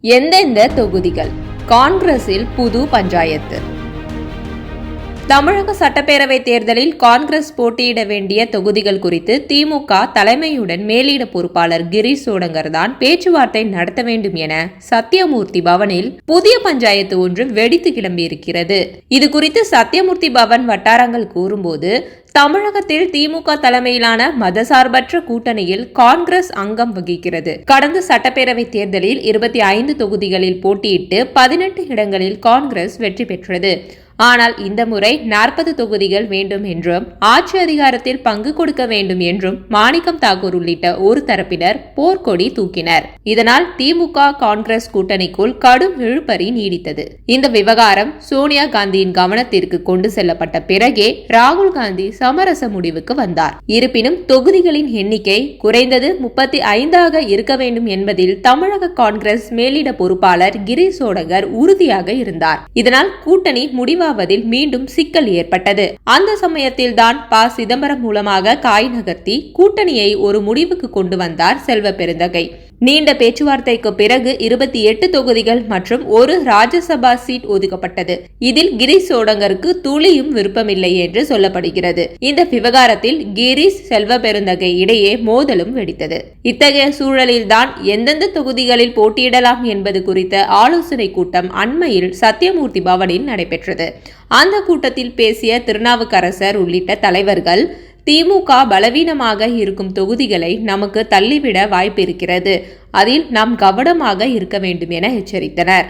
எந்தெந்த தொகுதிகள்? காங்கிரஸில் புது பஞ்சாயத்து. தமிழக சட்டப்பேரவை தேர்தலில் காங்கிரஸ் போட்டியிட வேண்டிய தொகுதிகள் குறித்து திமுக தலைமையுடன் மேலிட பொறுப்பாளர் கிரீஷ் சோடங்கர் தான் பேச்சுவார்த்தை நடத்த வேண்டும் என சத்தியமூர்த்தி பவனில் புதிய பஞ்சாயத்து ஒன்று வெடித்து கிளம்பியிருக்கிறது. இது குறித்து சத்தியமூர்த்தி பவன் வட்டாரங்கள் கூறும்போது, தமிழகத்தில் திமுக தலைமையிலான மதசார்பற்ற கூட்டணியில் காங்கிரஸ் அங்கம் வகிக்கிறது. கடந்த சட்டப்பேரவை தேர்தலில் 25 தொகுதிகளில் போட்டியிட்டு 18 இடங்களில் காங்கிரஸ் வெற்றி பெற்றது. ஆனால் இந்த முறை 40 தொகுதிகள் வேண்டும் என்றும் ஆட்சி அதிகாரத்தில் பங்கு கொடுக்க வேண்டும் என்றும் மாணிக்கம் தாக்கூர் உள்ளிட்ட ஒரு தரப்பினர் போர்க்கொடி தூக்கினர். இதனால் திமுக காங்கிரஸ் கூட்டணிக்குள் கடும் இழுபறி நீடித்தது. இந்த விவகாரம் சோனியா காந்தியின் கவனத்திற்கு கொண்டு செல்லப்பட்ட பிறகே ராகுல் காந்தி சமரச முடிவுக்கு வந்தார். இருப்பினும் தொகுதிகளின் எண்ணிக்கை குறைந்தது 35 இருக்க வேண்டும் என்பதில் தமிழக காங்கிரஸ் மேலிட பொறுப்பாளர் கிரீஷ் சோடங்கர் உறுதியாக இருந்தார். இதனால் கூட்டணி முடிவாக மீண்டும் சிக்கல் ஏற்பட்டது. அந்த சமயத்தில் தான் ப. சிதம்பரம் மூலமாக காய் நகர்த்தி கூட்டணியை ஒரு முடிவுக்கு கொண்டு வந்தார் செல்வ பெருந்தகை. நீண்ட பேச்சுவார்த்தைக்கு பிறகு 28 தொகுதிகள் மற்றும் ஒரு ராஜ்யசபா சீட் ஒதுக்கப்பட்டது. இதில் கிரீஷ் சோடங்கருக்கு துளியும் விருப்பமில்லை என்று சொல்லப்படுகிறது. இந்த விவகாரத்தில் கிரீஷ், செல்வ பெருந்தகை இடையே மோதலும் வெடித்தது. இத்தகைய சூழலில்தான் எந்தெந்த தொகுதிகளில் போட்டியிடலாம் என்பது குறித்த ஆலோசனை கூட்டம் அண்மையில் சத்தியமூர்த்தி பவனில் நடைபெற்றது. அந்த கூட்டத்தில் பேசிய திருநாவுக்கரசர் உள்ளிட்ட தலைவர்கள், திமுக பலவீனமாக இருக்கும் தொகுதிகளை நமக்கு தள்ளிவிட வாய்ப்பிருக்கிறது, அதில் நாம் கவனமாக இருக்க வேண்டும் என எச்சரித்தனர்.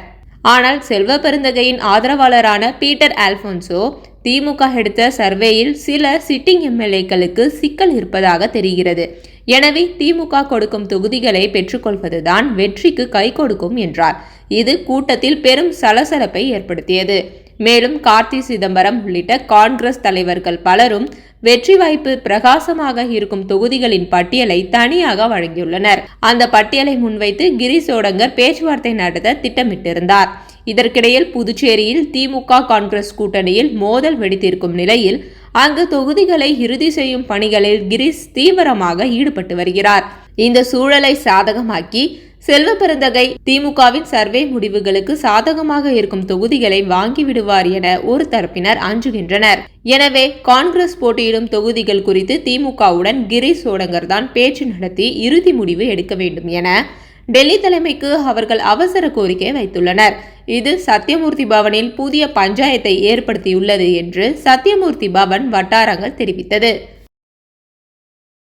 ஆனால் செல்வ பெருந்தகையின் ஆதரவாளரான பீட்டர் ஆல்போன்சோ, திமுக எடுத்த சர்வேயில் சில சிட்டிங் எம்எல்ஏக்களுக்கு சிக்கல் இருப்பதாக தெரிகிறது. எனவே திமுக கொடுக்கும் தொகுதிகளை பெற்றுக்கொள்வதுதான் வெற்றிக்கு கை கொடுக்கும் என்றார். இது கூட்டத்தில் பெரும் சலசலப்பை ஏற்படுத்தியது. மேலும் கார்த்தி சிதம்பரம் உள்ளிட்ட காங்கிரஸ் தலைவர்கள் பலரும் வெற்றி வாய்ப்பு பிரகாசமாக இருக்கும் தொகுதிகளின் பட்டியலை தனியாக வழங்கியுள்ளனர். அந்த பட்டியலை முன்வைத்து கிரீஷ் சோடங்கர் பேச்சுவார்த்தை நடத்த திட்டமிட்டிருந்தார். இதற்கிடையில் புதுச்சேரியில் திமுக காங்கிரஸ் கூட்டணியில் மோதல் வெடித்திருக்கும் நிலையில் அங்கு தொகுதிகளை இறுதி செய்யும் பணிகளில் கிரீஷ் தீவிரமாக ஈடுபட்டு வருகிறார். இந்த சூழலை சாதகமாக்கி செல்வ பெருந்தகை திமுகவின் சர்வே முடிவுகளுக்கு சாதகமாக இருக்கும் தொகுதிகளை வாங்கிவிடுவார் என ஒரு தரப்பினர் அஞ்சுகின்றனர். எனவே காங்கிரஸ் போட்டியிடும் தொகுதிகள் குறித்து திமுகவுடன் கிரீஷ் சோடங்கர் தான் பேச்சு நடத்தி இறுதி முடிவு எடுக்க வேண்டும் என டெல்லி தலைமைக்கு அவர்கள் அவசர கோரிக்கை வைத்துள்ளனர். இது சத்தியமூர்த்தி பவனில் புதிய பஞ்சாயத்தை ஏற்படுத்தியுள்ளது என்று சத்தியமூர்த்தி பவன் வட்டாரங்கள் தெரிவித்தது.